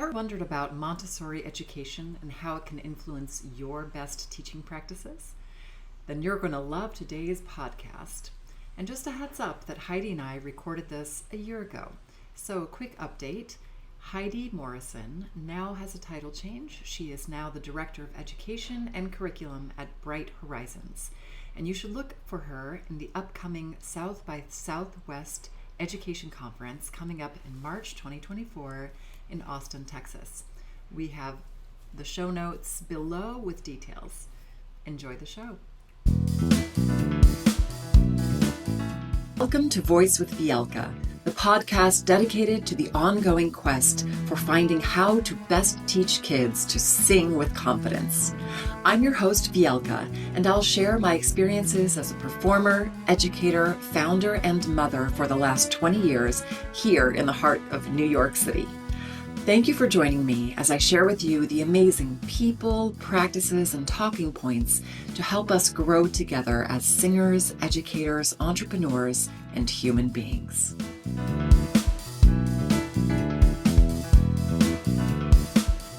Ever wondered about Montessori education and how it can influence your best teaching practices? Then you're going to love today's podcast. And just a heads up that Heidi and I recorded this a year ago. So a quick update. Heidi Morrison now has a title change. She is now the Director of Education and Curriculum at Bright Horizons. And you should look for her in the upcoming South by Southwest Education Conference coming up in March 2024 in Austin, Texas. We have the show notes below with details. Enjoy the show. Welcome to Voice with Vielka, the podcast dedicated to the ongoing quest for finding how to best teach kids to sing with confidence. I'm your host, Vielka, and I'll share my experiences as a performer, educator, founder, and mother for the last 20 years here in the heart of New York City. Thank you for joining me as I share with you the amazing people, practices, and talking points to help us grow together as singers, educators, entrepreneurs, and human beings.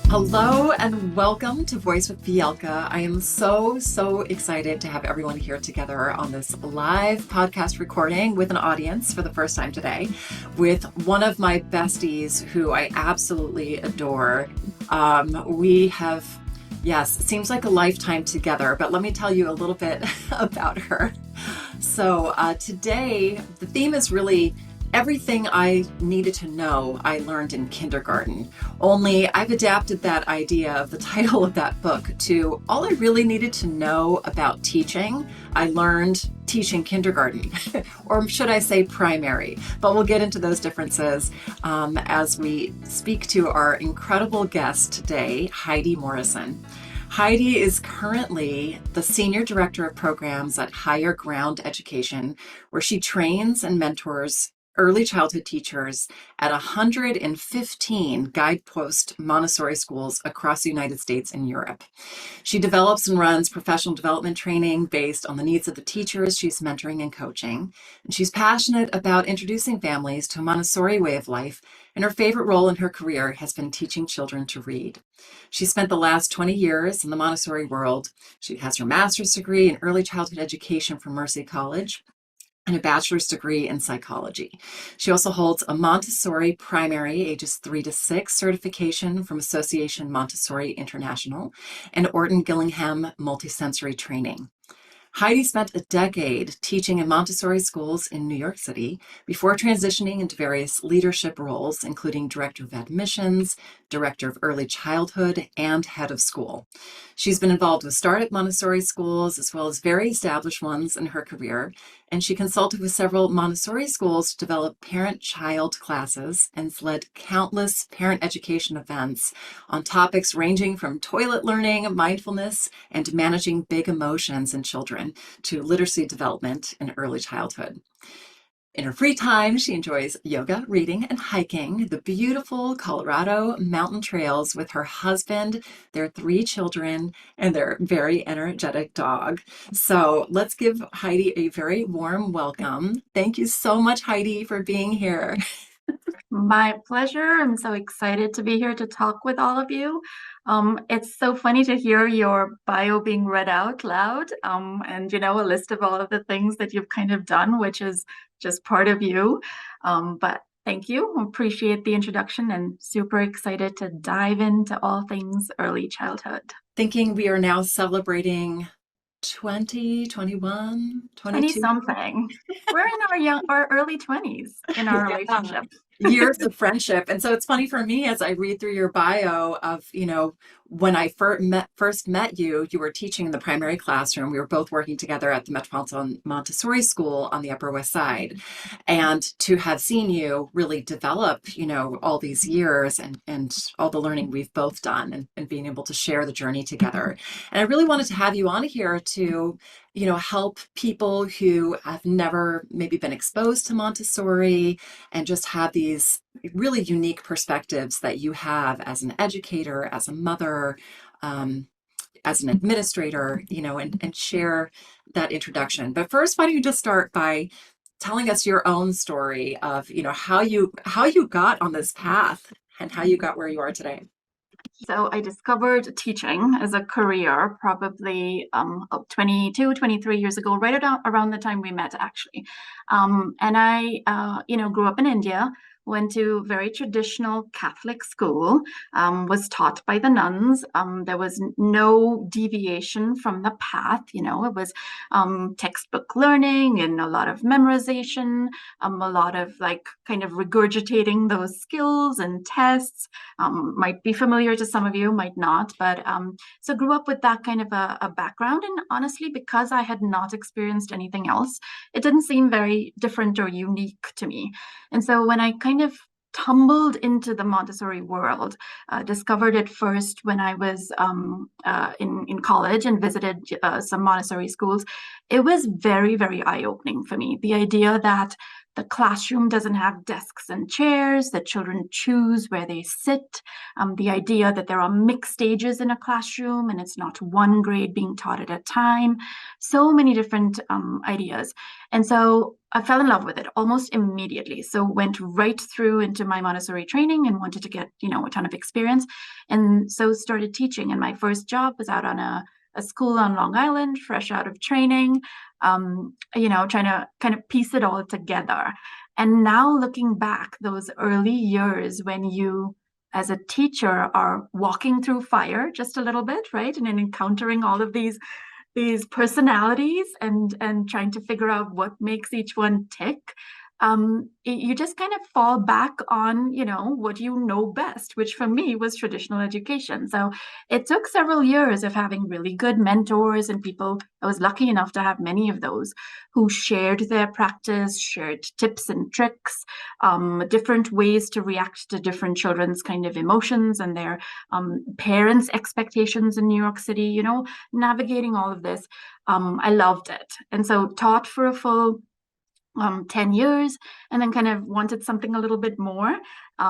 Hello and welcome to Voice with Vielka. I am so excited to have everyone here together on this live podcast recording with an audience for the first time today with one of my besties who I absolutely adore. We have, yes, it seems like a lifetime together, but let me tell you a little bit about her. So today, the theme is really everything I needed to know I learned in kindergarten, only I've adapted that idea of the title of that book to all I really needed to know about teaching. I learned teaching kindergarten, or should I say primary, but we'll get into those differences as we speak to our incredible guest today, Heidi Morrison. Heidi is currently the Senior Director of Programs at Higher Ground Education, where she trains and mentors early childhood teachers at 115 guidepost Montessori schools across the United States and Europe. She develops and runs professional development training based on the needs of the teachers she's mentoring and coaching. And she's passionate about introducing families to a Montessori way of life, and her favorite role in her career has been teaching children to read. She spent the last 20 years in the Montessori world. She has her master's degree in early childhood education from Mercy College and a bachelor's degree in psychology. She also holds a Montessori primary ages 3 to 6 certification from Association Montessori International and Orton Gillingham multisensory training. Heidi spent a decade teaching in Montessori schools in New York City before transitioning into various leadership roles, including Director of Admissions, Director of Early Childhood, and Head of School. She's been involved with startup Montessori schools as well as very established ones in her career, and she consulted with several Montessori schools to develop parent-child classes and has led countless parent education events on topics ranging from toilet learning, mindfulness, and managing big emotions in children to literacy development in early childhood. In her free time, she enjoys yoga, reading, and hiking the beautiful Colorado mountain trails with her husband, their 3 children, and their very energetic dog. So let's give Heidi a very warm welcome. Thank you so much, Heidi, for being here. My pleasure. I'm so excited to be here to talk with all of you. It's so funny to hear your bio being read out loud, and a list of all of the things that you've kind of done, which is just part of you. But thank you. Appreciate the introduction and super excited to dive into all things early childhood. Thinking we are now celebrating 20, 21, 22. 20-something. We're in our early 20s in our relationship. Years of friendship. And so it's funny for me as I read through your bio of, when I first met you, you were teaching in the primary classroom. We were both working together at the Metropolitan Montessori School on the Upper West Side. And to have seen you really develop, all these years and all the learning we've both done and being able to share the journey together. And I really wanted to have you on here to help people who have never maybe been exposed to Montessori and just have these really unique perspectives that you have as an educator, as a mother, as an administrator, and share that introduction. But first, why don't you just start by telling us your own story of, how you got on this path and how you got where you are today. So I discovered teaching as a career probably 22, 23 years ago, right around the time we met, actually. And I, grew up in India, went to very traditional Catholic school, was taught by the nuns. There was no deviation from the path. It was textbook learning and a lot of memorization, a lot of like kind of regurgitating those skills and tests. Might be familiar to some of you, might not, but so grew up with that kind of a background. And honestly, because I had not experienced anything else, it didn't seem very different or unique to me. And so when I kind of tumbled into the Montessori world, discovered it first when I was in college and visited some Montessori schools. It was very, very eye-opening for me. The idea that the classroom doesn't have desks and chairs, that children choose where they sit, the idea that there are mixed stages in a classroom and it's not one grade being taught at a time, so many different ideas. And so I fell in love with it almost immediately. So went right through into my Montessori training and wanted to get, a ton of experience. And so started teaching. And my first job was out on a school on Long Island, fresh out of training, trying to kind of piece it all together. And now looking back, those early years when you, as a teacher, are walking through fire just a little bit, right? And then encountering all of these personalities and trying to figure out what makes each one tick. You just kind of fall back on, what you know best, which for me was traditional education. So it took several years of having really good mentors and people. I was lucky enough to have many of those who shared their practice, shared tips and tricks, different ways to react to different children's kind of emotions and their parents' expectations in New York City, navigating all of this. I loved it. And so taught for a full 10 years, and then kind of wanted something a little bit more,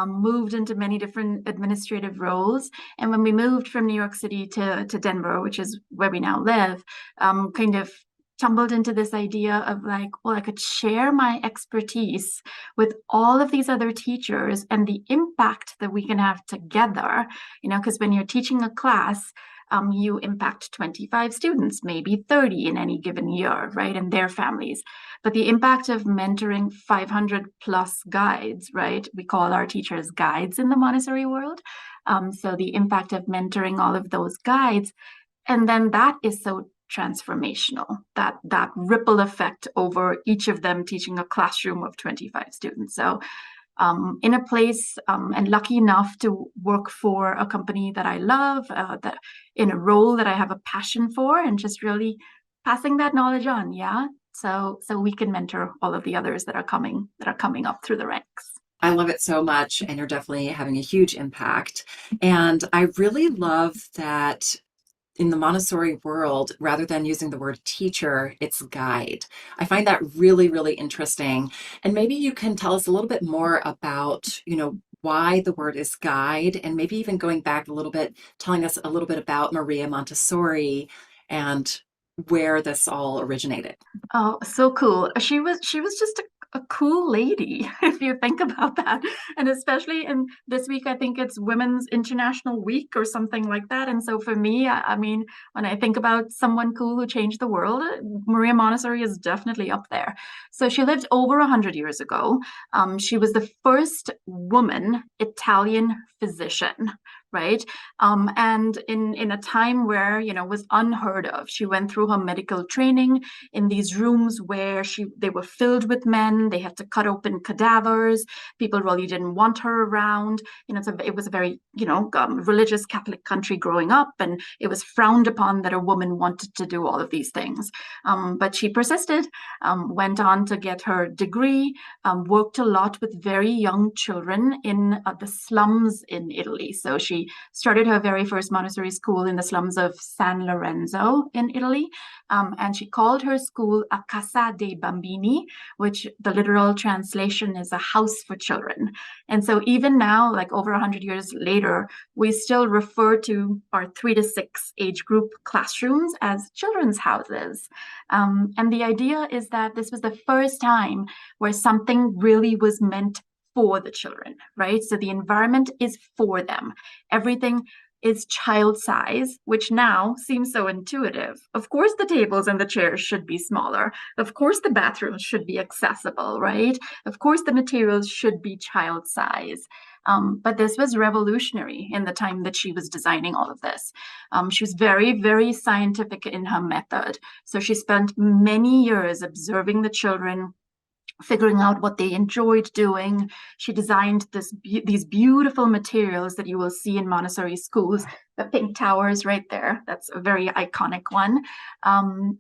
moved into many different administrative roles. And when we moved from New York City to Denver, which is where we now live, kind of tumbled into this idea of like, well, I could share my expertise with all of these other teachers and the impact that we can have together, because when you're teaching a class, you impact 25 students, maybe 30 in any given year, right? And their families. But the impact of mentoring 500 plus guides, right? We call our teachers guides in the Montessori world. So the impact of mentoring all of those guides, and then that is so transformational, that ripple effect over each of them teaching a classroom of 25 students. So in a place and lucky enough to work for a company that I love, that in a role that I have a passion for, and just really passing that knowledge on. Yeah. So we can mentor all of the others that are coming up through the ranks. I love it so much, and you're definitely having a huge impact. And I really love that in the Montessori world, rather than using the word teacher, it's guide. I find that really, really interesting. And maybe you can tell us a little bit more about, why the word is guide, and maybe even going back a little bit, telling us a little bit about Maria Montessori and where this all originated. Oh, so cool. She was just a cool lady, if you think about that. And especially in this week, I think it's Women's International Week or something like that. And so for me, I mean, when I think about someone cool who changed the world, Maria Montessori is definitely up there. So she lived over 100 years ago. She was the first woman Italian physician, right? And in a time where, was unheard of. She went through her medical training in these rooms where they were filled with men. They had to cut open cadavers. People really didn't want her around. It was a very, religious Catholic country growing up, and it was frowned upon that a woman wanted to do all of these things. But she persisted, went on to get her degree, worked a lot with very young children in the slums in Italy. So she started her very first Montessori school in the slums of San Lorenzo in Italy. And she called her school a Casa dei Bambini, which the literal translation is a house for children. And so even now, like over 100 years later, we still refer to our 3 to 6 age group classrooms as children's houses. And the idea is that this was the first time where something really was meant for the children, right? So the environment is for them. Everything is child size, which now seems so intuitive. Of course, the tables and the chairs should be smaller. Of course, the bathrooms should be accessible, right? Of course, the materials should be child size. But this was revolutionary in the time that she was designing all of this. She was very, very scientific in her method. So she spent many years observing the children, figuring out what they enjoyed doing. She designed these beautiful materials that you will see in Montessori schools. The pink towers right there. That's a very iconic one. And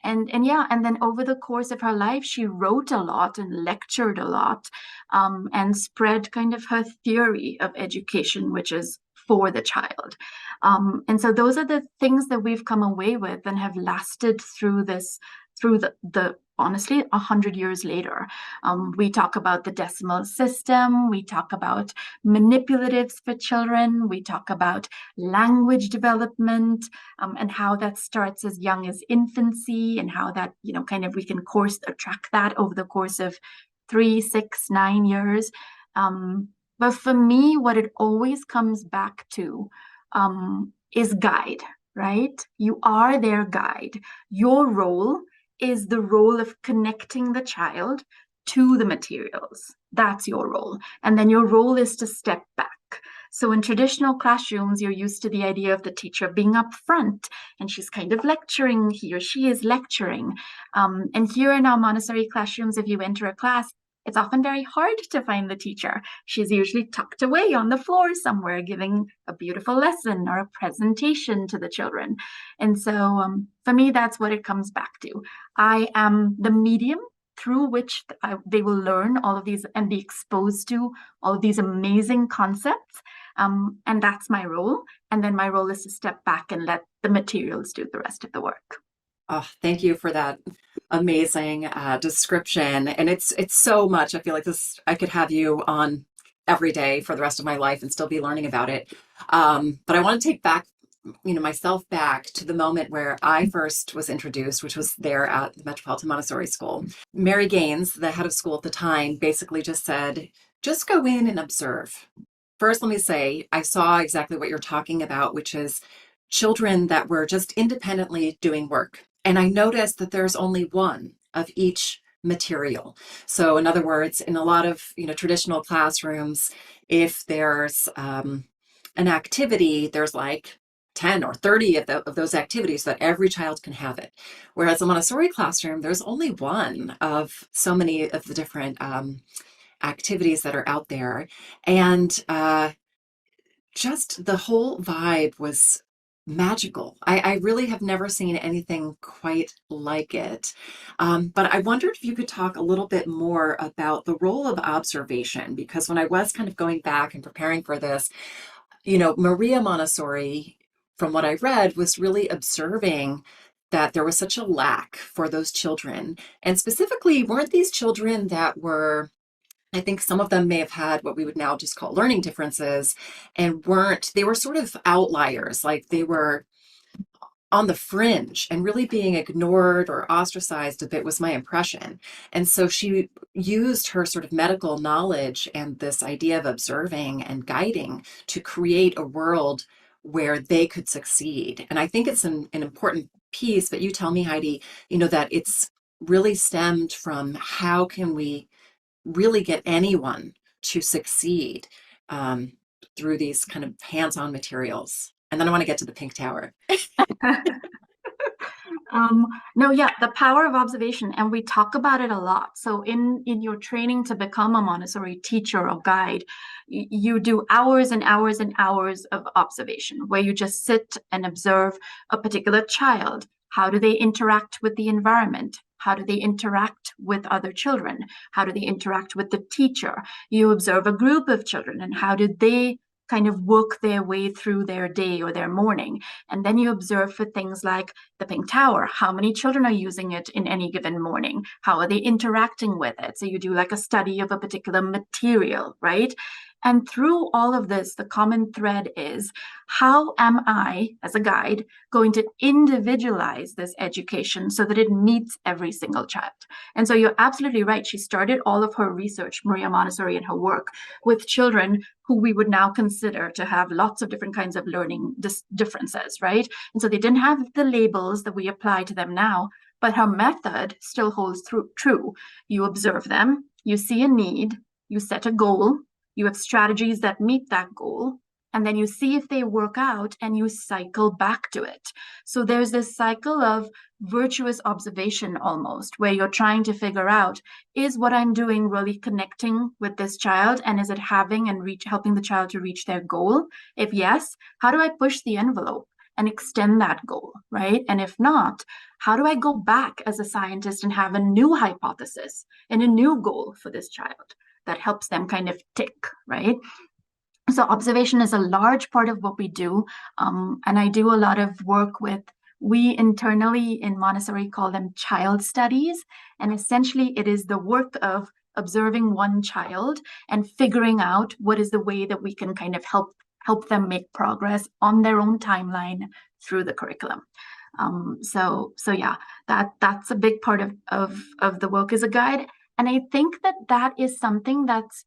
then over the course of her life, she wrote a lot and lectured a lot, and spread kind of her theory of education, which is for the child. And so those are the things that we've come away with and have lasted through the honestly 100 years later. We talk about the decimal system, we talk about manipulatives for children, we talk about language development, and how that starts as young as infancy, and how that, kind of we can course or track that over the course of 3, 6, 9 years. But for me, what it always comes back to is guide, right? You are their guide. Your role is the role of connecting the child to the materials. That's your role. And then your role is to step back. So in traditional classrooms, you're used to the idea of the teacher being up front and she's kind of lecturing, he or she is lecturing. And here in our Montessori classrooms, if you enter a class, it's often very hard to find the teacher. She's usually tucked away on the floor somewhere, giving a beautiful lesson or a presentation to the children. And so for me, that's what it comes back to. I am the medium through which they will learn all of these and be exposed to all of these amazing concepts. And that's my role. And then my role is to step back and let the materials do the rest of the work. Oh, thank you for that amazing description. And it's so much. I feel like I could have you on every day for the rest of my life and still be learning about it. But I want to take myself back to the moment where I first was introduced, which was there at the Metropolitan Montessori School. Mary Gaines, the head of school at the time, basically just said, just go in and observe. First, let me say, I saw exactly what you're talking about, which is children that were just independently doing work. And I noticed that there's only one of each material. So in other words, in a lot of traditional classrooms, if there's an activity, there's like 10 or 30 of those activities so that every child can have it. Whereas a Montessori classroom, there's only one of so many of the different activities that are out there. And just the whole vibe was magical. I really have never seen anything quite like it. But I wondered if you could talk a little bit more about the role of observation, because when I was kind of going back and preparing for this, Maria Montessori, from what I read, was really observing that there was such a lack for those children. And specifically, weren't these children that were, I think some of them may have had what we would now just call learning differences, and they were sort of outliers, like they were on the fringe and really being ignored or ostracized a bit, was my impression. And so she used her sort of medical knowledge and this idea of observing and guiding to create a world where they could succeed. And I think it's an important piece, but you tell me, Heidi, that it's really stemmed from how can we really get anyone to succeed through these kind of hands-on materials. And then I want to get to the pink tower. No, yeah, the power of observation, and we talk about it a lot. So in your training to become a Montessori teacher or guide, you do hours and hours and hours of observation where you just sit and observe a particular child. How do they interact with the environment? How do they interact with other children? How do they interact with the teacher? You observe a group of children and how did they kind of work their way through their day or their morning. And then you observe for things like the pink tower. How many children are using it in any given morning? How are they interacting with it? So you do like a study of a particular material, right? And through all of this, the common thread is, how am I, as a guide, going to individualize this education so that it meets every single child? And so you're absolutely right. She started all of her research, Maria Montessori, and her work with children who we would now consider to have lots of different kinds of learning differences, right? And so they didn't have the labels that we apply to them now, but her method still holds true. You observe them, you see a need, you set a goal, you have strategies that meet that goal, and then you see if they work out and you cycle back to it. So there's this cycle of virtuous observation almost, where you're trying to figure out, is what I'm doing really connecting with this child, and is it having and helping the child to reach their goal? If yes, how do I push the envelope and extend that goal, right? And if not, how do I go back as a scientist and have a new hypothesis and a new goal for this child that helps them kind of tick, right? So observation is a large part of what we do. And I do a lot of work with, we internally in Montessori call them child studies. And essentially it is the work of observing one child and figuring out what is the way that we can kind of help them make progress on their own timeline through the curriculum. So yeah, that's a big part of the work as a guide. And I think that is something that's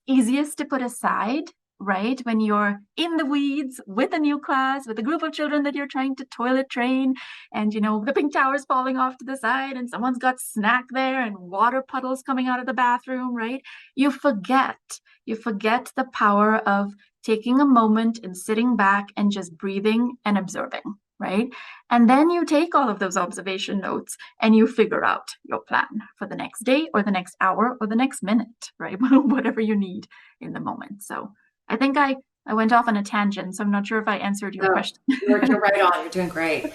easiest to put aside, right? When you're in the weeds with a new class, with a group of children that you're trying to toilet train, and the pink tower's falling off to the side, and someone's got snack there, and water puddles coming out of the bathroom, right? You forget the power of taking a moment and sitting back and just breathing and observing, right? And then you take all of those observation notes and you figure out your plan for the next day or the next hour or the next minute, right? Whatever you need in the moment. So I think I went off on a tangent, so I'm not sure if I answered your question. You're right on. You're doing great.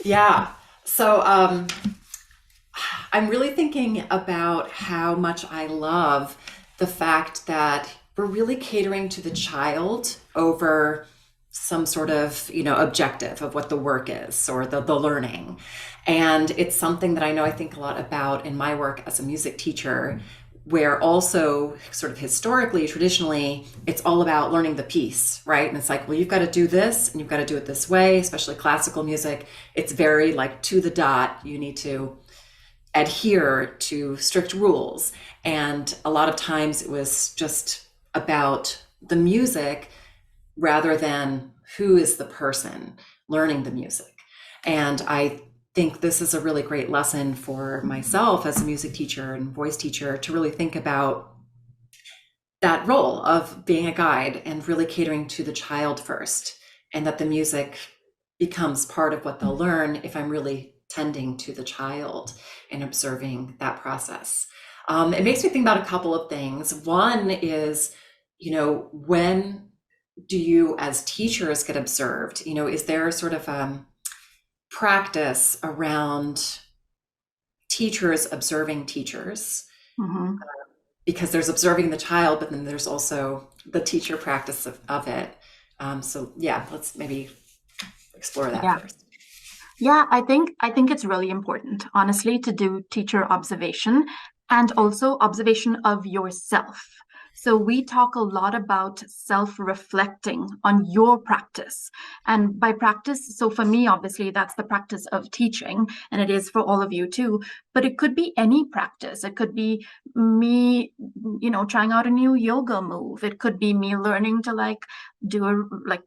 Yeah. So I'm really thinking about how much I love the fact that we're really catering to the child over some sort of objective of what the work is or the learning. And it's something that I think a lot about in my work as a music teacher, where also sort of historically, traditionally, it's all about learning the piece, right? And it's like, well, you've got to do this and you've got to do it this way, especially classical music. It's very like to the dot. You need to adhere to strict rules. And a lot of times it was just about the music rather than who is the person learning the music. And I think this is a really great lesson for myself as a music teacher and voice teacher to really think about that role of being a guide and really catering to the child first, and that the music becomes part of what they'll learn if I'm really tending to the child and observing that process. It makes me think about a couple of things. One is, when do you as teachers get observed? Is there a sort of practice around teachers observing teachers? Mm-hmm. Because there's observing the child, but then there's also the teacher practice of it. So yeah, let's maybe explore that first. Yeah, I think it's really important, honestly, to do teacher observation and also observation of yourself. So we talk a lot about self-reflecting on your practice. And by practice, so for me, obviously, that's the practice of teaching, and it is for all of you too. But it could be any practice. It could be me, trying out a new yoga move. It could be me learning to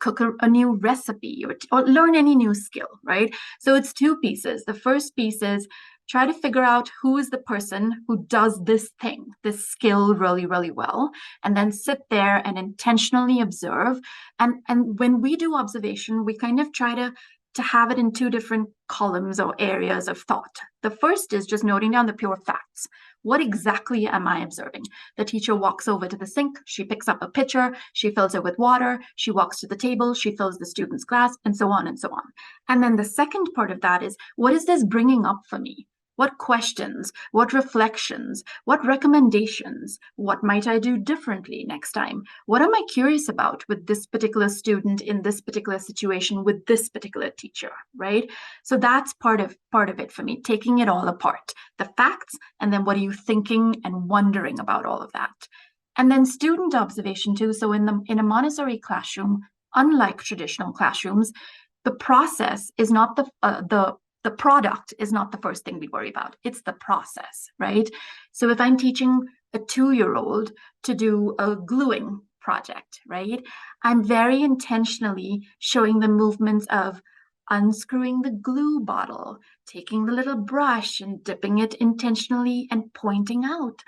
cook a new recipe or learn any new skill, right? So it's two pieces. The first piece is try to figure out who is the person who does this thing, this skill really, really well, and then sit there and intentionally observe. And when we do observation, we kind of try to have it in two different columns or areas of thought. The first is just noting down the pure facts. What exactly am I observing? The teacher walks over to the sink, she picks up a pitcher, she fills it with water, she walks to the table, she fills the student's glass, and so on and so on. And then the second part of that is, what is this bringing up for me? What questions, what reflections, what recommendations, what might I do differently next time? What am I curious about with this particular student in this particular situation with this particular teacher, right? So that's part of it for me, taking it all apart, the facts, and then what are you thinking and wondering about all of that? And then student observation too. So in a Montessori classroom, unlike traditional classrooms, the process is not the product is not the first thing we worry about. It's the process, right? So if I'm teaching a 2-year-old to do a gluing project, right? I'm very intentionally showing the movements of unscrewing the glue bottle, taking the little brush and dipping it intentionally and pointing out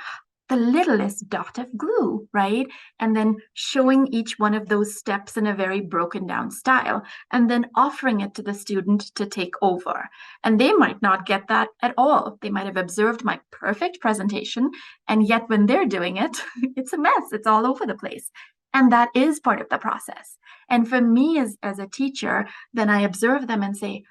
the littlest dot of glue, right? And then showing each one of those steps in a very broken down style, and then offering it to the student to take over. And they might not get that at all. They might have observed my perfect presentation, and yet when they're doing it, it's a mess. It's all over the place. And that is part of the process. And for me as a teacher, then I observe them and say,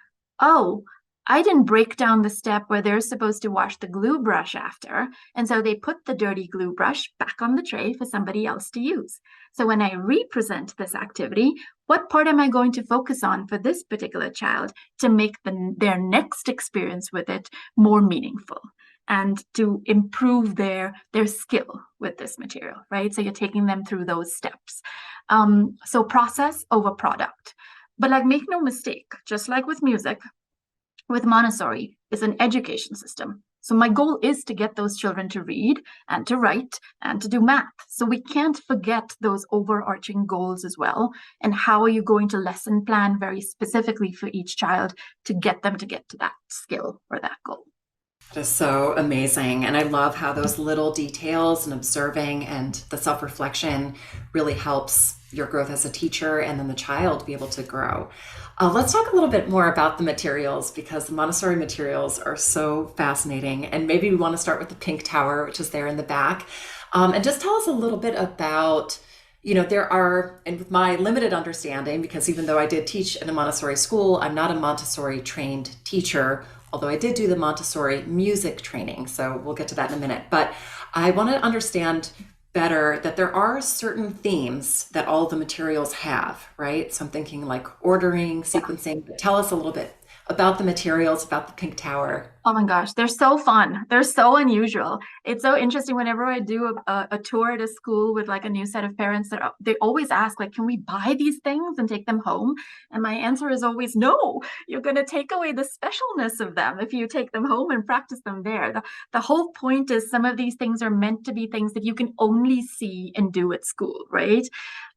oh, I didn't break down the step where they're supposed to wash the glue brush after. And so they put the dirty glue brush back on the tray for somebody else to use. So when I represent this activity, what part am I going to focus on for this particular child to make their next experience with it more meaningful and to improve their skill with this material, right? So you're taking them through those steps. So process over product. But like, make no mistake, just like with music, with Montessori, it's an education system. So my goal is to get those children to read and to write and to do math. So we can't forget those overarching goals as well. And how are you going to lesson plan very specifically for each child to get them to get to that skill or that goal? That is so amazing. And I love how those little details and observing and the self-reflection really helps your growth as a teacher and then the child be able to grow. Let's talk a little bit more about the materials because the Montessori materials are so fascinating. And maybe we want to start with the pink tower, which is there in the back. And just tell us a little bit about, there are, and with my limited understanding, because even though I did teach in a Montessori school, I'm not a Montessori trained teacher, although I did do the Montessori music training. So we'll get to that in a minute. But I want to understand better that there are certain themes that all the materials have, right? So I'm thinking like ordering, sequencing. But tell us a little bit about the materials, about the pink tower. Oh my gosh, they're so fun. They're so unusual. It's so interesting whenever I do a tour at a school with like a new set of parents that they always ask like, can we buy these things and take them home? And my answer is always no. You're going to take away the specialness of them if you take them home and practice them there. The whole point is some of these things are meant to be things that you can only see and do at school, right?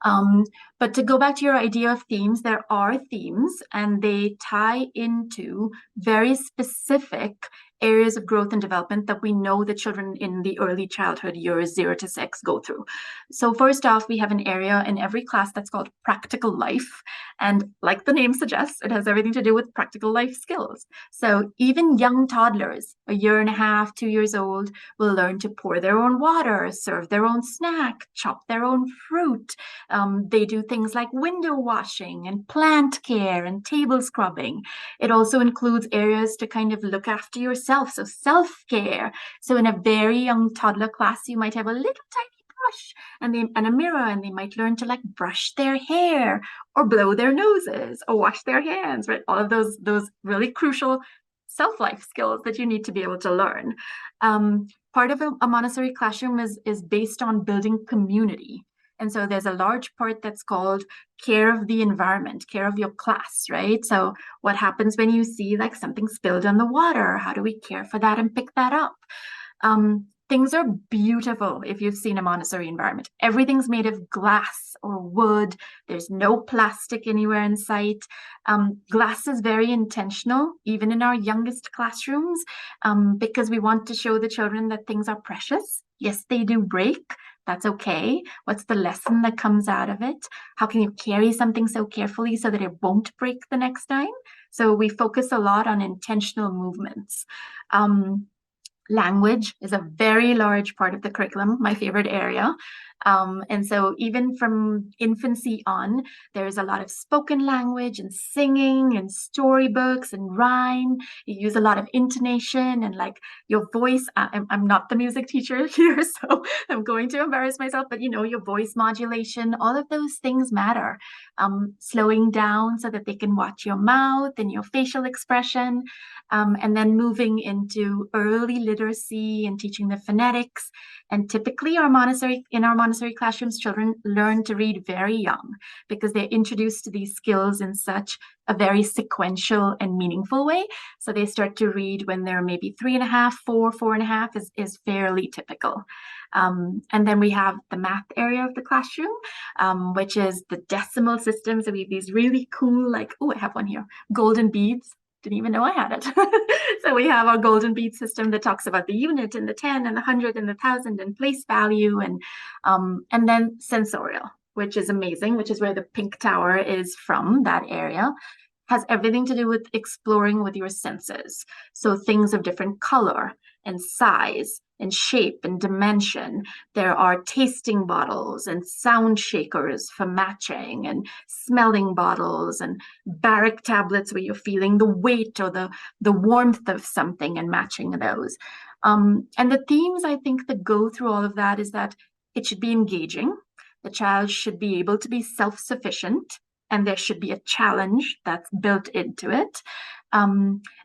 Um, but to go back to your idea of themes, there are themes and they tie into very specific areas of growth and development that we know the children in the early childhood years 0 to 6 go through. So first off, we have an area in every class that's called practical life. And like the name suggests, it has everything to do with practical life skills. So even young toddlers, a year and a half, 2 years old, will learn to pour their own water, serve their own snack, chop their own fruit. They do things like window washing and plant care and table scrubbing. It also includes areas to kind of look after yourself, so self-care. So in a very young toddler class, you might have a little tiny brush and a mirror, and they might learn to like brush their hair or blow their noses or wash their hands, right? All of those really crucial self-life skills that you need to be able to learn. Part of a Montessori classroom is based on building community. And so there's a large part that's called care of the environment, care of your class, right? So what happens when you see like something spilled on the water? How do we care for that and pick that up? Things are beautiful if you've seen a Montessori environment. Everything's made of glass or wood. There's no plastic anywhere in sight. Glass is very intentional, even in our youngest classrooms, because we want to show the children that things are precious. Yes, they do break. That's okay. What's the lesson that comes out of it? How can you carry something so carefully so that it won't break the next time? So we focus a lot on intentional movements. Language is a very large part of the curriculum, my favorite area. And so even from infancy on, there's a lot of spoken language and singing and storybooks and rhyme. You use a lot of intonation and like your voice. I'm not the music teacher here, so I'm going to embarrass myself, but your voice modulation, all of those things matter. Slowing down so that they can watch your mouth and your facial expression, and then moving into early literacy and teaching the phonetics. And typically, in our Montessori classrooms, children learn to read very young because they're introduced to these skills in such a very sequential and meaningful way. So they start to read when they're maybe 3.5, 4.5 is fairly typical. And then we have the math area of the classroom, which is the decimal system. So we have these really cool, like, oh, I have one here, golden beads. Didn't even know I had it. So we have our golden bead system that talks about the unit and the 10 and the 100 and the 1,000 and place value, and then sensorial, which is amazing, which is where the pink tower is from, that area. Has everything to do with exploring with your senses. So things of different color and size and shape and dimension. There are tasting bottles and sound shakers for matching, and smelling bottles and baric tablets where you're feeling the weight or the warmth of something and matching those. And the themes I think that go through all of that is that it should be engaging. The child should be able to be self-sufficient, and there should be a challenge that's built into it.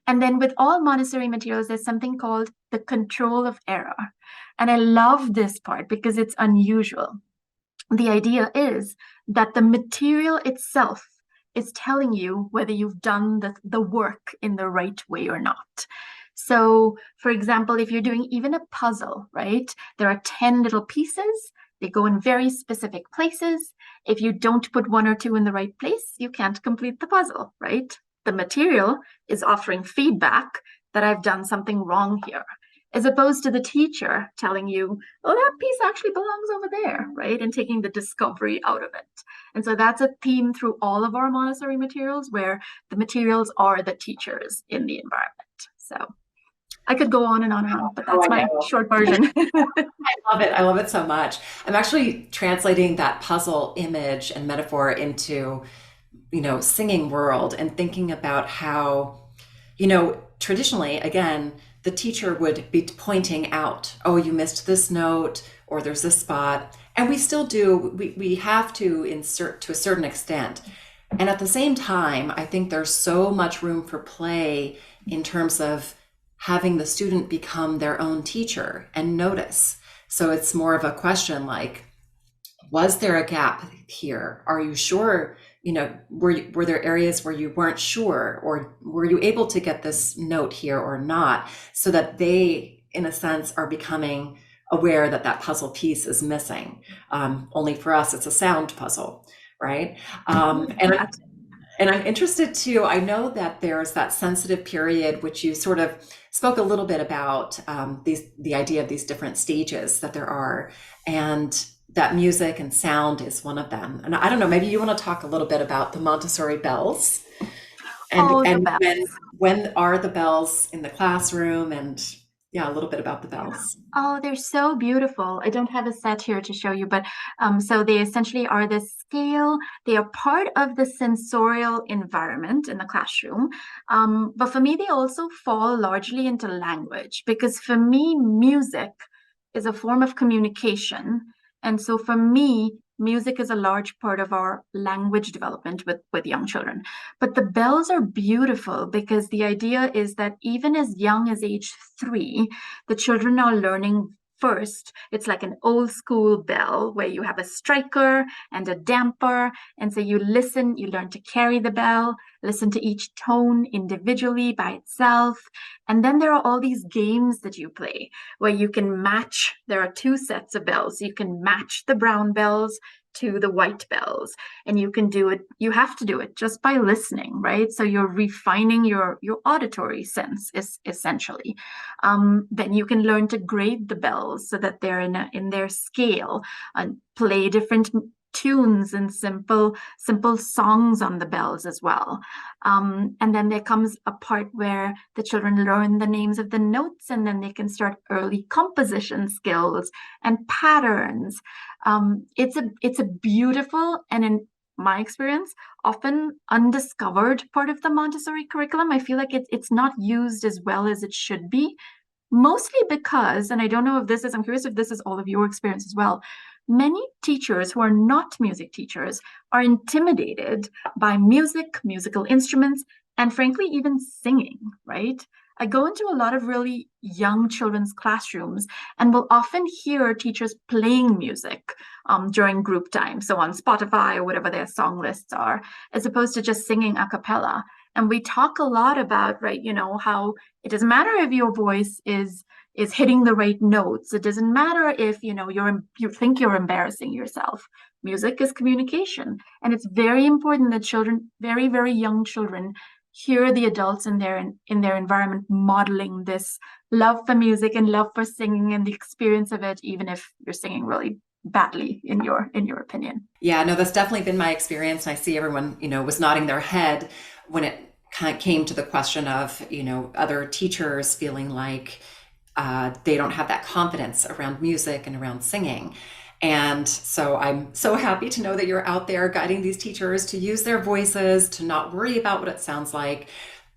And then with all Montessori materials, there's something called the control of error. And I love this part because it's unusual. The idea is that the material itself is telling you whether you've done the work in the right way or not. So, for example, if you're doing even a puzzle, right, there are 10 little pieces. They go in very specific places. If you don't put one or two in the right place, you can't complete the puzzle, right? The material is offering feedback that I've done something wrong here, as opposed to the teacher telling you, oh, that piece actually belongs over there, right? And taking the discovery out of it. And so that's a theme through all of our Montessori materials, where the materials are the teachers in the environment. So I could go on and on and on, but that's my short version. I love it. I love it so much. I'm actually translating that puzzle image and metaphor into, singing world, and thinking about how, traditionally, again, the teacher would be pointing out, oh, you missed this note, or there's this spot. And we still do, we have to insert to a certain extent. And at the same time, I think there's so much room for play in terms of having the student become their own teacher and notice. So it's more of a question like, was there a gap here? Are you sure? Were there areas where you weren't sure, or were you able to get this note here or not? So that they, in a sense, are becoming aware that that puzzle piece is missing. Only for us, it's a sound puzzle, right? And I'm interested too, I know that there's that sensitive period, which you sort of spoke a little bit about, the idea of these different stages that there are, and that music and sound is one of them. And I don't know, maybe you want to talk a little bit about the Montessori bells, and when are the bells in the classroom, and yeah, a little bit about the bells. Oh, they're so beautiful. I don't have a set here to show you, but so they essentially are the scale. They are part of the sensorial environment in the classroom. But for me, they also fall largely into language, because for me, music is a form of communication. And so for me, music is a large part of our language development with young children. But the bells are beautiful because the idea is that even as young as age 3, the children are learning first. It's like an old school bell where you have a striker and a damper. And so you listen, you learn to carry the bell, listen to each tone individually by itself. And then there are all these games that you play where you can match. There are 2 sets of bells. You can match the brown bells to the white bells, and you can do it. You have to do it just by listening, right? So you're refining your auditory sense is essentially. Then you can learn to grade the bells so that they're in their scale, and play different tunes and simple songs on the bells as well. And then there comes a part where the children learn the names of the notes, and then they can start early composition skills and patterns. It's a beautiful, and in my experience, often undiscovered part of the Montessori curriculum. I feel like it's not used as well as it should be, mostly because, and I don't know if this is, I'm curious if this is all of your experience as well. Many teachers who are not music teachers are intimidated by music, musical instruments, and frankly, even singing, right? I go into a lot of really young children's classrooms and will often hear teachers playing music during group time. So on Spotify or whatever their song lists are, as opposed to just singing a cappella. And we talk a lot about, right, how it doesn't matter if your voice is hitting the right notes. It doesn't matter if you think you're embarrassing yourself. Music is communication, and it's very important that children, very very young children, hear the adults in their environment modeling this love for music and love for singing and the experience of it, even if you're singing really badly in your opinion. Yeah, no, that's definitely been my experience. And I see everyone, was nodding their head when it kind of came to the question of, other teachers feeling like they don't have that confidence around music and around singing. And so I'm so happy to know that you're out there guiding these teachers to use their voices, to not worry about what it sounds like.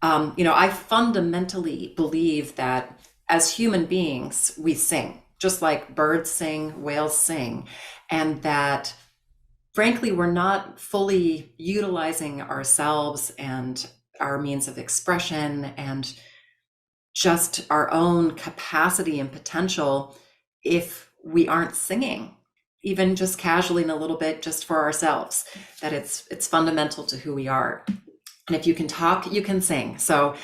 I fundamentally believe that as human beings, we sing, just like birds sing, whales sing, and that frankly, we're not fully utilizing ourselves and our means of expression and just our own capacity and potential if we aren't singing, even just casually and a little bit just for ourselves, that it's fundamental to who we are. And if you can talk, you can sing. So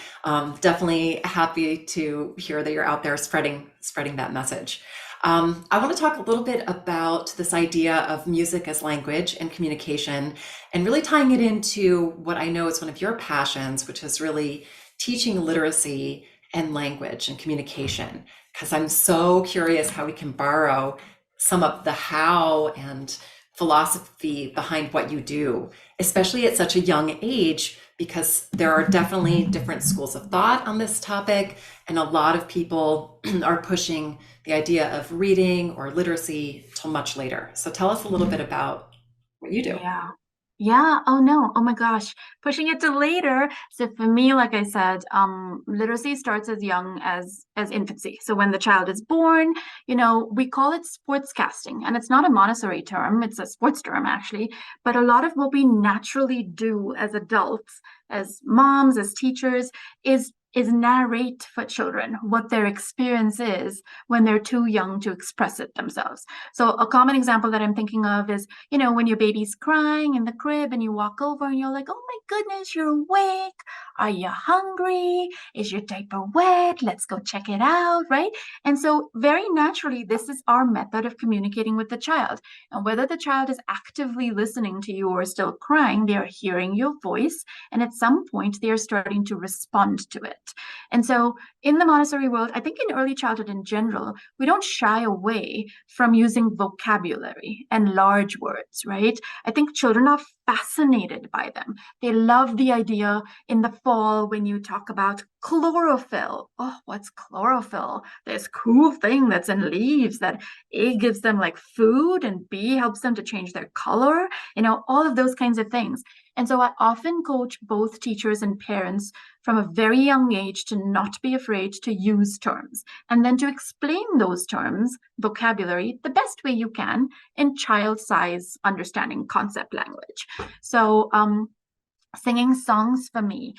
definitely happy to hear that you're out there spreading that message. I want to talk a little bit about this idea of music as language and communication, and really tying it into what I know is one of your passions, which is really teaching literacy and language and communication, because I'm so curious how we can borrow some of the how and philosophy behind what you do, especially at such a young age, because there are definitely different schools of thought on this topic, and a lot of people are pushing the idea of reading or literacy till much later. So tell us a little bit about what you do. Yeah. Yeah. Oh no. Oh my gosh. Pushing it to later. So for me, like I said, literacy starts as young as infancy. So when the child is born, we call it sportscasting. And it's not a Montessori term, it's a sports term actually. But a lot of what we naturally do as adults, as moms, as teachers, is narrate for children what their experience is when they're too young to express it themselves. So a common example that I'm thinking of is, when your baby's crying in the crib and you walk over and you're like, oh my goodness, you're awake. Are you hungry? Is your diaper wet? Let's go check it out, right? And so very naturally, this is our method of communicating with the child. And whether the child is actively listening to you or still crying, they are hearing your voice. And at some point, they are starting to respond to it. And so in the Montessori world, I think in early childhood in general, we don't shy away from using vocabulary and large words, right? I think children are fascinated by them. They love the idea in the fall when you talk about chlorophyll. Oh, what's chlorophyll? This cool thing that's in leaves that A gives them like food and B helps them to change their color, all of those kinds of things. And so I often coach both teachers and parents from a very young age to not be afraid to use terms and then to explain those terms, vocabulary, the best way you can in child size understanding concept language. So singing songs for me,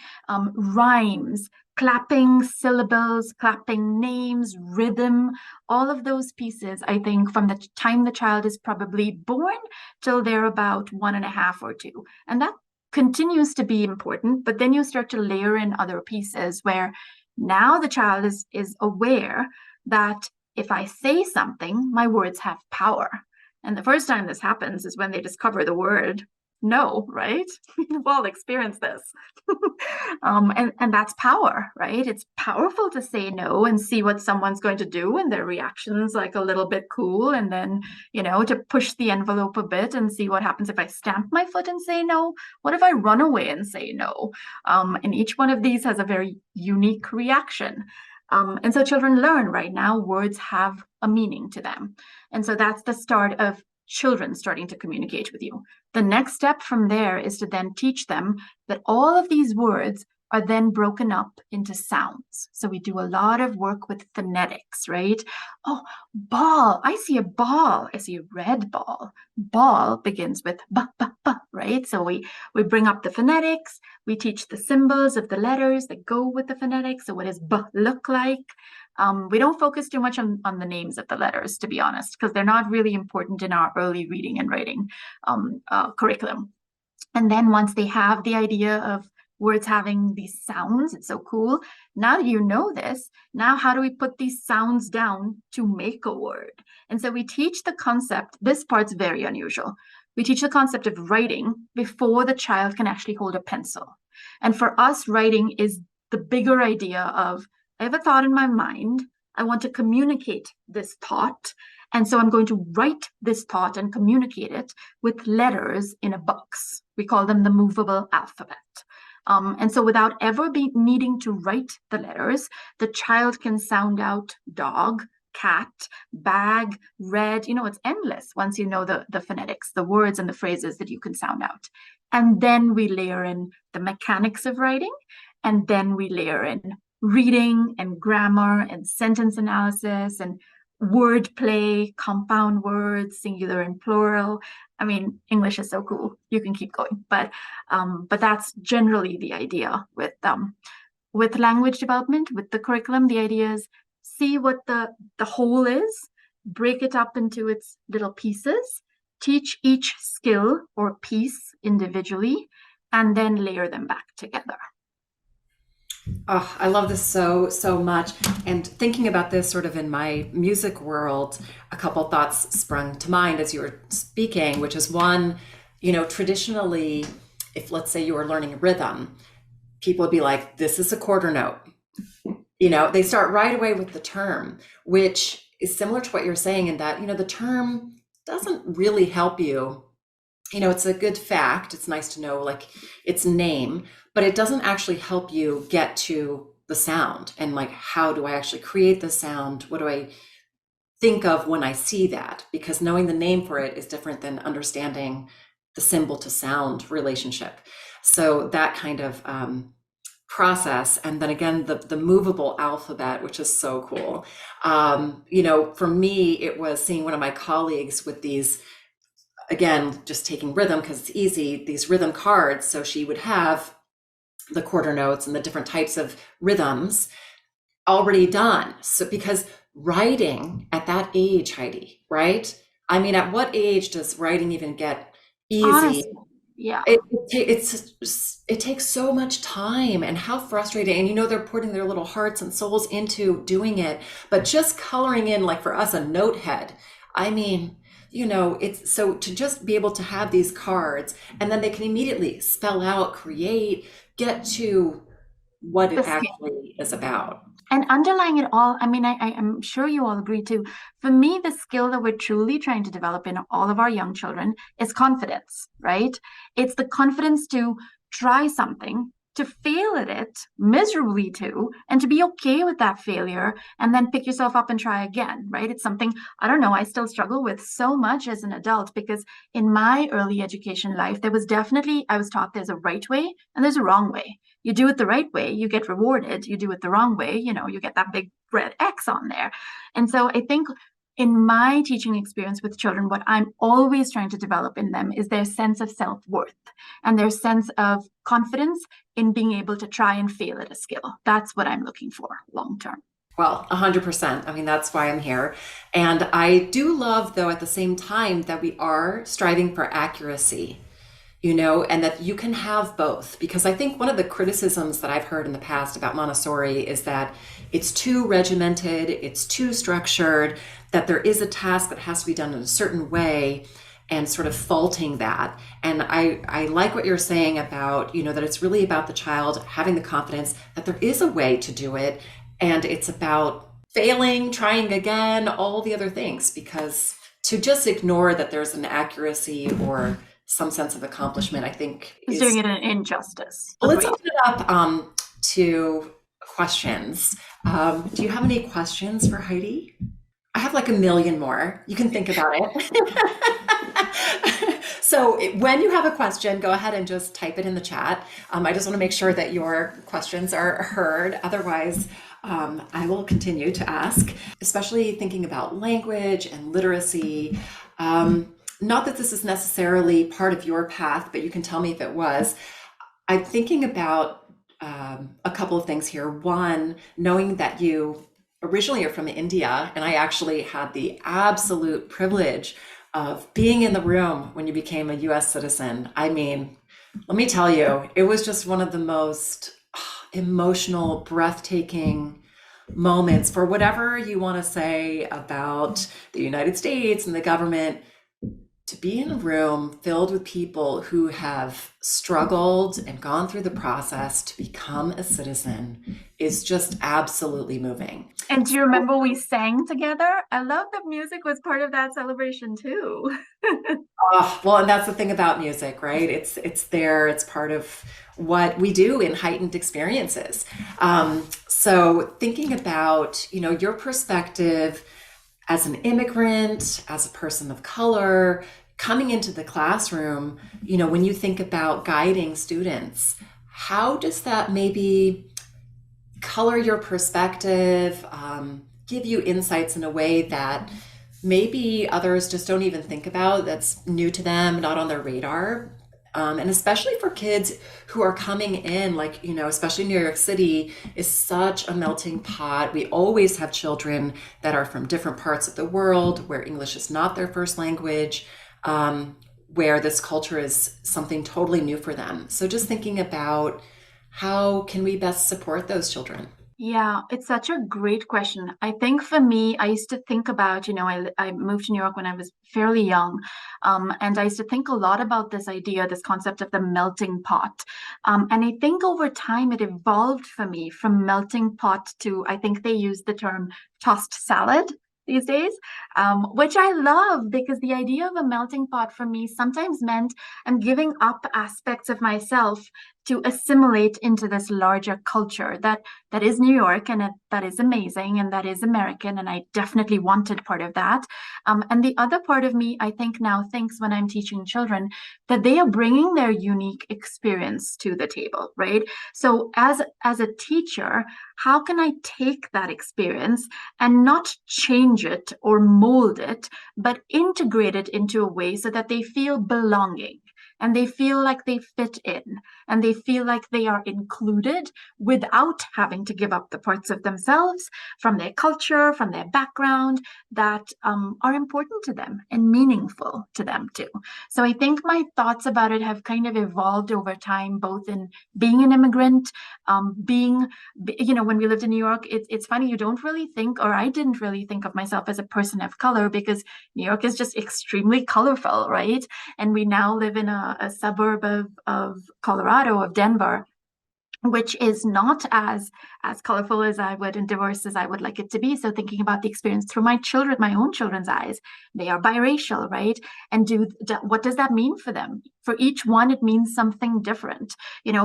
rhymes, clapping syllables, clapping names, rhythm, all of those pieces, I think from the time the child is probably born till they're about 1.5 or 2. And that continues to be important, but then you start to layer in other pieces where now the child is aware that if I say something, my words have power. And the first time this happens is when they discover the word no, right? We've all experienced this. And that's power, right? It's powerful to say no and see what someone's going to do and their reactions like a little bit cool. And then, to push the envelope a bit and see what happens if I stamp my foot and say no. What if I run away and say no? And each one of these has a very unique reaction. And so children learn right now, words have a meaning to them. And so that's the start of children starting to communicate with you. The next step from there is to then teach them that all of these words are then broken up into sounds. So we do a lot of work with phonetics, right? Oh, ball. I see a ball. I see a red ball. Ball begins with b, b, b, right? So we bring up the phonetics. We teach the symbols of the letters that go with the phonetics. So what does b look like? We don't focus too much on the names of the letters, to be honest, because they're not really important in our early reading and writing curriculum. And then once they have the idea of words having these sounds, it's so cool. Now that you know this, now how do we put these sounds down to make a word? And so we teach the concept, this part's very unusual. We teach the concept of writing before the child can actually hold a pencil. And for us, writing is the bigger idea of, I have a thought in my mind. I want to communicate this thought. And so I'm going to write this thought and communicate it with letters in a box. We call them the movable alphabet. And so without ever needing to write the letters, the child can sound out dog, cat, bag, red. It's endless once you know the phonetics, the words and the phrases that you can sound out. And then we layer in the mechanics of writing, and then we layer in reading and grammar and sentence analysis and word play, compound words, singular and plural. I mean, English is so cool. You can keep going, but that's generally the idea with language development, with the curriculum. The idea is see what the whole is, break it up into its little pieces, teach each skill or piece individually, and then layer them back together. Oh, I love this so, so much. And thinking about this sort of in my music world, a couple thoughts sprung to mind as you were speaking, which is one, traditionally, if let's say you were learning rhythm, people would be like, this is a quarter note. They start right away with the term, which is similar to what you're saying in that, the term doesn't really help you. It's a good fact. It's nice to know like its name, but it doesn't actually help you get to the sound and like, how do I actually create the sound? What do I think of when I see that? Because knowing the name for it is different than understanding the symbol to sound relationship. So that kind of process. And then again, the movable alphabet, which is so cool. For me, it was seeing one of my colleagues with these, again, just taking rhythm because it's easy, these rhythm cards. So she would have the quarter notes and the different types of rhythms already done. So because writing at that age, Heidi, right? I mean, at what age does writing even get easy? Honestly, yeah. It takes so much time, and how frustrating. And they're putting their little hearts and souls into doing it, but just coloring in, like for us, a note head. I mean, it's so to just be able to have these cards and then they can immediately spell out, create, get to what it actually is about. And underlying it all, I mean, I am sure you all agree too. For me, the skill that we're truly trying to develop in all of our young children is confidence, right? It's the confidence to try something, to fail at it miserably too, and to be okay with that failure and then pick yourself up and try again, right? It's something, I don't know, I still struggle with so much as an adult because in my early education life, there was definitely, I was taught there's a right way and there's a wrong way. You do it the right way, you get rewarded. You do it the wrong way, you get that big red X on there. And so I think in my teaching experience with children, what I'm always trying to develop in them is their sense of self-worth and their sense of confidence in being able to try and fail at a skill. That's what I'm looking for long term. Well, 100%. I mean, that's why I'm here. And I do love, though, at the same time that we are striving for accuracy, and that you can have both. Because I think one of the criticisms that I've heard in the past about Montessori is that it's too regimented, it's too structured, that there is a task that has to be done in a certain way. and sort of faulting that. And I like what you're saying about, that it's really about the child having the confidence that there is a way to do it. And it's about failing, trying again, all the other things, because to just ignore that there's an accuracy or some sense of accomplishment, I think Is is. doing it an injustice. Well, let's Agreed. open it up to questions. Do you have any questions for Heidi? I have like a million more. You can think about it. So when you have a question, go ahead and just type it in the chat. I just want to make sure that your questions are heard. Otherwise, I will continue to ask, especially thinking about language and literacy. Not that this is necessarily part of your path, but you can tell me if it was. I'm thinking about a couple of things here. One, knowing that you originally are from India, and I actually had the absolute privilege of being in the room when you became a US citizen. I mean, let me tell you, it was just one of the most emotional, breathtaking moments for whatever you want to say about the United States and the government. To be in a room filled with people who have struggled and gone through the process to become a citizen is just absolutely moving. And do you remember we sang together? I love that music was part of that celebration too. Oh, well, and that's the thing about music, right? It's there. It's part of what we do in heightened experiences. So thinking about, your perspective as an immigrant, as a person of color, coming into the classroom, when you think about guiding students, how does that maybe color your perspective, give you insights in a way that maybe others just don't even think about, that's new to them, not on their radar? And especially for kids who are coming in, like, especially New York City is such a melting pot. We always have children that are from different parts of the world where English is not their first language, where this culture is something totally new for them. So just thinking about how can we best support those children? Yeah, it's such a great question. I think for me, I used to think about, I moved to New York when I was fairly young. And I used to think a lot about this idea, this concept of the melting pot. And I think over time it evolved for me from melting pot to, I think they use the term tossed salad these days, which I love because the idea of a melting pot for me sometimes meant I'm giving up aspects of myself to assimilate into this larger culture that is New York and that is amazing and that is American, and I definitely wanted part of that. And the other part of me, I think now thinks when I'm teaching children that they are bringing their unique experience to the table, right? So as a teacher, how can I take that experience and not change it or mold it, but integrate it into a way so that they feel belonging? And they feel like they fit in and they feel like they are included without having to give up the parts of themselves from their culture, from their background that are important to them and meaningful to them too. So I think my thoughts about it have kind of evolved over time, both in being an immigrant, when we lived in New York, it's funny, you don't really think, or I didn't really think of myself as a person of color because New York is just extremely colorful, right? And we now live in a suburb of Colorado, of Denver, which is not as colorful as I would and diverse as I would like it to be. So thinking about the experience through my own children's eyes, they are biracial, right? And what does that mean for them? For each one, it means something different.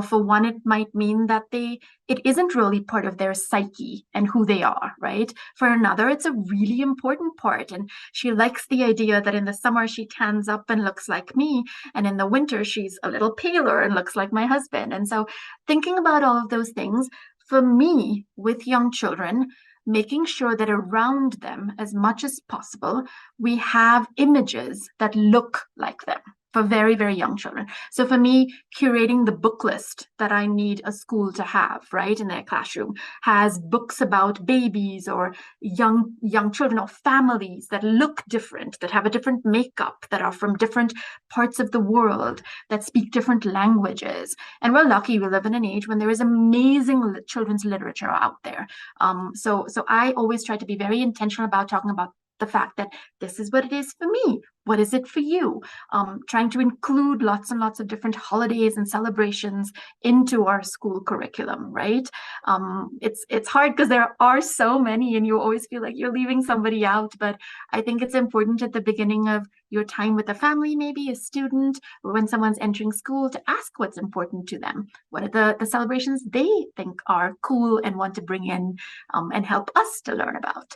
For one, it might mean that it isn't really part of their psyche and who they are, right? For another, it's a really important part. And she likes the idea that in the summer she tans up and looks like me, and in the winter she's a little paler and looks like my husband. And so thinking about all of those things, for me, with young children, making sure that around them, as much as possible, we have images that look like them for very, very young children. So for me, curating the book list that I need a school to have, right, in their classroom has books about babies or young children or families that look different, that have a different makeup, that are from different parts of the world, that speak different languages. And we're lucky we live in an age when there is amazing children's literature out there. So I always try to be very intentional about talking about the fact that this is what it is for me. What is it for you? Trying to include lots and lots of different holidays and celebrations into our school curriculum, right? It's hard because there are so many, and you always feel like you're leaving somebody out. But I think it's important at the beginning of your time with a family, maybe a student, or when someone's entering school, to ask what's important to them. What are the celebrations they think are cool and want to bring in, and help us to learn about.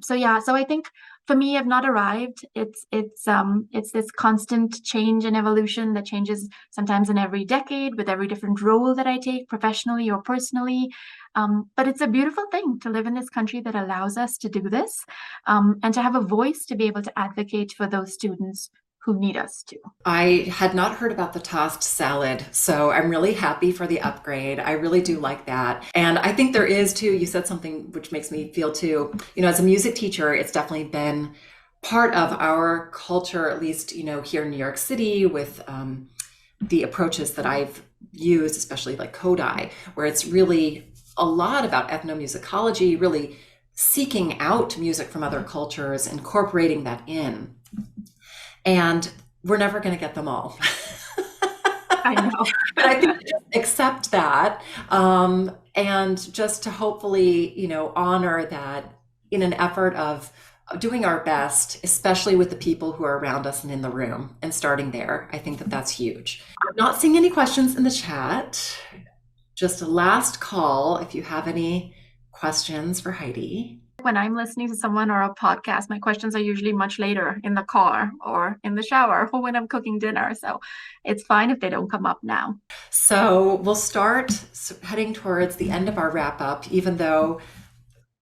So I think for me, I've not arrived. It's this constant change and evolution that changes sometimes in every decade with every different role that I take professionally or personally. But it's a beautiful thing to live in this country that allows us to do this, and to have a voice to be able to advocate for those students who need us to. I had not heard about the tossed salad, so I'm really happy for the upgrade. I really do like that. And I think there is too, you said something which makes me feel too, as a music teacher, it's definitely been part of our culture, at least, here in New York City with the approaches that I've used, especially like Kodai, where it's really a lot about ethnomusicology, really seeking out music from other cultures, incorporating that in. And we're never going to get them all. I know. But I think just accept that, and just to hopefully, honor that in an effort of doing our best, especially with the people who are around us and in the room, and starting there. I think that that's huge. I'm not seeing any questions in the chat. Just a last call if you have any questions for Heidi. When I'm listening to someone or a podcast, my questions are usually much later in the car or in the shower or when I'm cooking dinner. So it's fine if they don't come up now. So we'll start heading towards the end of our wrap up, even though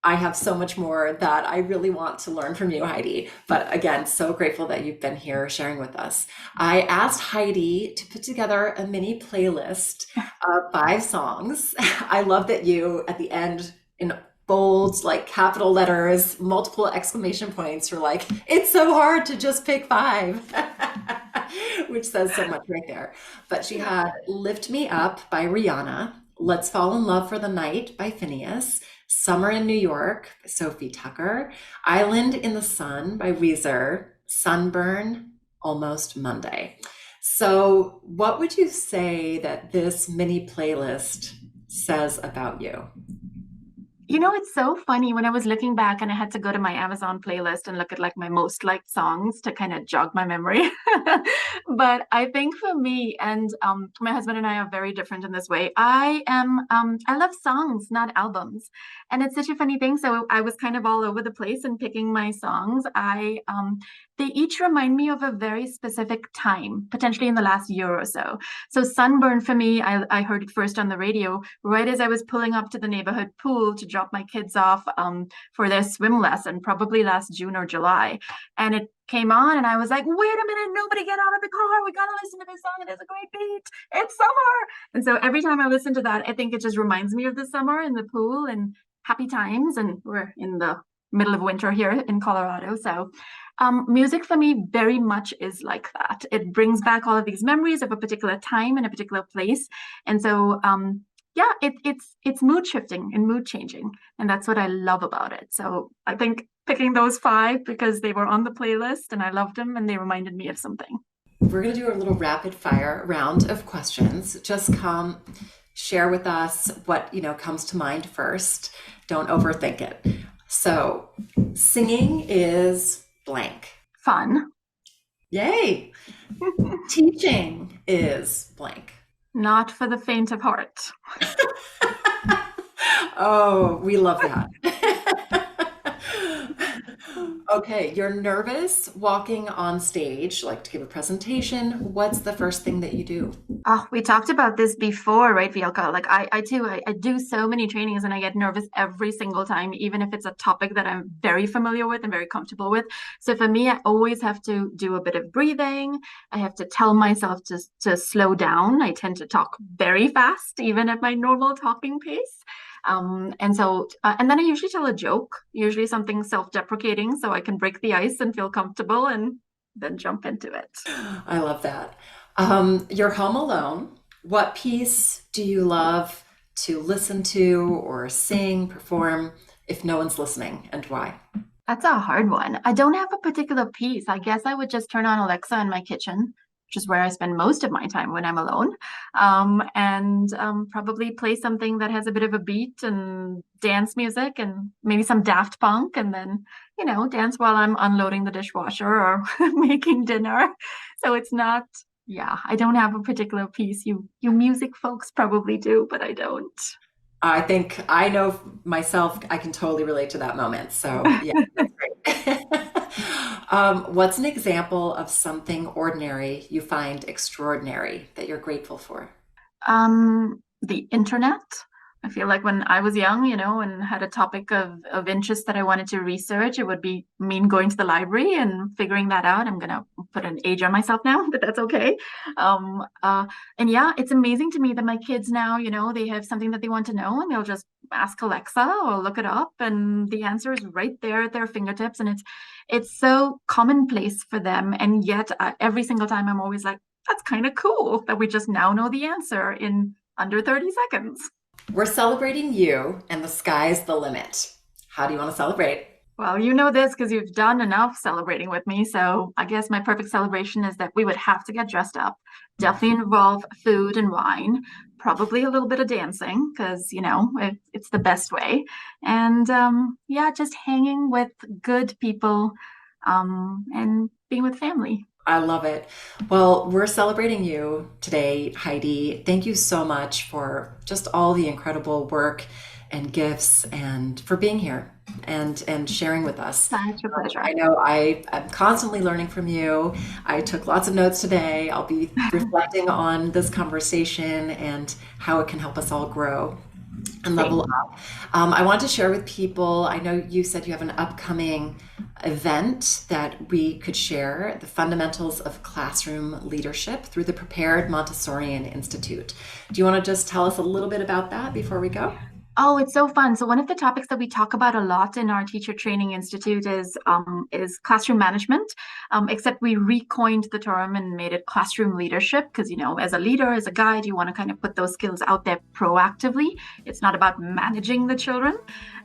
I have so much more that I really want to learn from you, Heidi. But again, so grateful that you've been here sharing with us. I asked Heidi to put together a mini playlist of 5 songs. I love that you, at the end, in bold, like capital letters, multiple exclamation points, you're like, it's so hard to just pick 5, which says so much right there. But she had Lift Me Up by Rihanna, Let's Fall in Love for the Night by Phineas, Summer in New York by Sophie Tucker, Island in the Sun by Weezer, Sunburn, Almost Monday. So what would you say that this mini playlist says about you? It's so funny when I was looking back and I had to go to my Amazon playlist and look at like my most liked songs to kind of jog my memory. But I think for me, and my husband and I are very different in this way. I love songs, not albums. And it's such a funny thing. So I was kind of all over the place in picking my songs. They each remind me of a very specific time, potentially in the last year or so. So Sunburn for me, I heard it first on the radio, right as I was pulling up to the neighborhood pool to drop my kids off for their swim lesson, probably last June or July. And it came on and I was like, wait a minute, nobody get out of the car. We got to listen to this song. It is a great beat. It's summer. And so every time I listen to that, I think it just reminds me of the summer in the pool and happy times. And we're in the middle of winter here in Colorado. So music for me very much is like that. It brings back all of these memories of a particular time and a particular place. And so, it's mood shifting and mood changing. And that's what I love about it. So I think picking those 5 because they were on the playlist and I loved them and they reminded me of something. We're going to do a little rapid fire round of questions. Just come share with us what, comes to mind first. Don't overthink it. So singing is blank. Fun. Yay. Teaching is blank. Not for the faint of heart. Oh, we love that. Okay, you're nervous walking on stage, like to give a presentation. What's the first thing that you do? Oh, we talked about this before, right, Vielka? Like I do so many trainings and I get nervous every single time, even if it's a topic that I'm very familiar with and very comfortable with. So for me, I always have to do a bit of breathing. I have to tell myself to slow down. I tend to talk very fast, even at my normal talking pace. And then I usually tell a joke, usually something self-deprecating, so I can break the ice and feel comfortable and then jump into it. I love that. You're home alone. What piece do you love to listen to or sing, perform if no one's listening, and why? That's a hard one. I don't have a particular piece. I guess I would just turn on Alexa in my kitchen, which is where I spend most of my time when I'm alone, and probably play something that has a bit of a beat and dance music and maybe some Daft Punk, and then, dance while I'm unloading the dishwasher or making dinner. So it's not, yeah, I don't have a particular piece. You music folks probably do, but I don't. I think I know myself, I can totally relate to that moment. So, yeah, that's great. What's an example of something ordinary you find extraordinary that you're grateful for? The internet. I feel like when I was young, and had a topic of interest that I wanted to research, it would be mean going to the library and figuring that out. I'm gonna put an age on myself now, but that's okay. Um, uh, and yeah, it's amazing to me that my kids now, they have something that they want to know and they'll just ask Alexa or look it up, and the answer is right there at their fingertips, and it's so commonplace for them. And yet, every single time, I'm always like, that's kind of cool that we just now know the answer in under 30 seconds. We're celebrating you, and the sky's the limit. How do you want to celebrate? Well, you know this because you've done enough celebrating with me. So I guess my perfect celebration is that we would have to get dressed up. Definitely involve food and wine, probably a little bit of dancing because, it's the best way. And yeah, just hanging with good people and being with family. I love it. Well, we're celebrating you today, Heidi. Thank you so much for just all the incredible work and gifts and for being here and sharing with us. Such a pleasure. I know I'm constantly learning from you. I took lots of notes today. I'll be reflecting on this conversation and how it can help us all grow and level Same. up. I want to share with people, I know you said you have an upcoming event that we could share, the fundamentals of classroom leadership through the Prepared Montessorian Institute. Do you want to just tell us a little bit about that before we go? Oh, it's so fun. So one of the topics that we talk about a lot in our Teacher Training Institute is classroom management. Except we recoined the term and made it classroom leadership because, as a leader, as a guide, you want to kind of put those skills out there proactively. It's not about managing the children.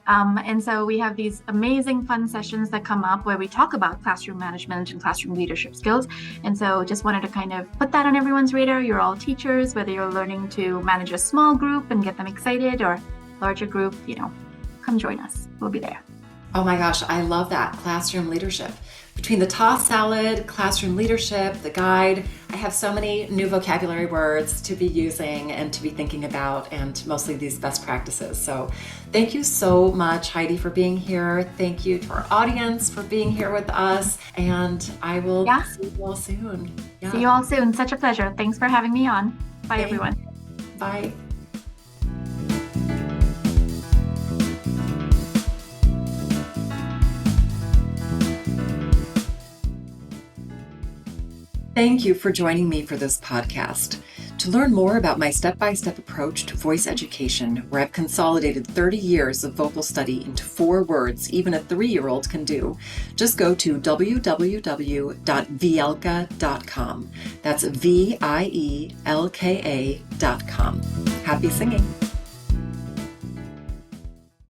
And so we have these amazing fun sessions that come up where we talk about classroom management and classroom leadership skills. And so just wanted to kind of put that on everyone's radar. You're all teachers, whether you're learning to manage a small group and get them excited or larger group, come join us. We'll be there. Oh my gosh, I love that. Classroom leadership. Between the tossed salad, classroom leadership, the guide, I have so many new vocabulary words to be using and to be thinking about, and mostly these best practices. So thank you so much, Heidi, for being here. Thank you to our audience for being here with us. And I will see you all soon. Yeah. See you all soon. Such a pleasure. Thanks for having me on. Bye, everyone. Bye. Thank you for joining me for this podcast. To learn more about my step-by-step approach to voice education, where I've consolidated 30 years of vocal study into 4 words even a 3-year-old can do, just go to www.vielka.com. That's Vielka.com. Happy singing.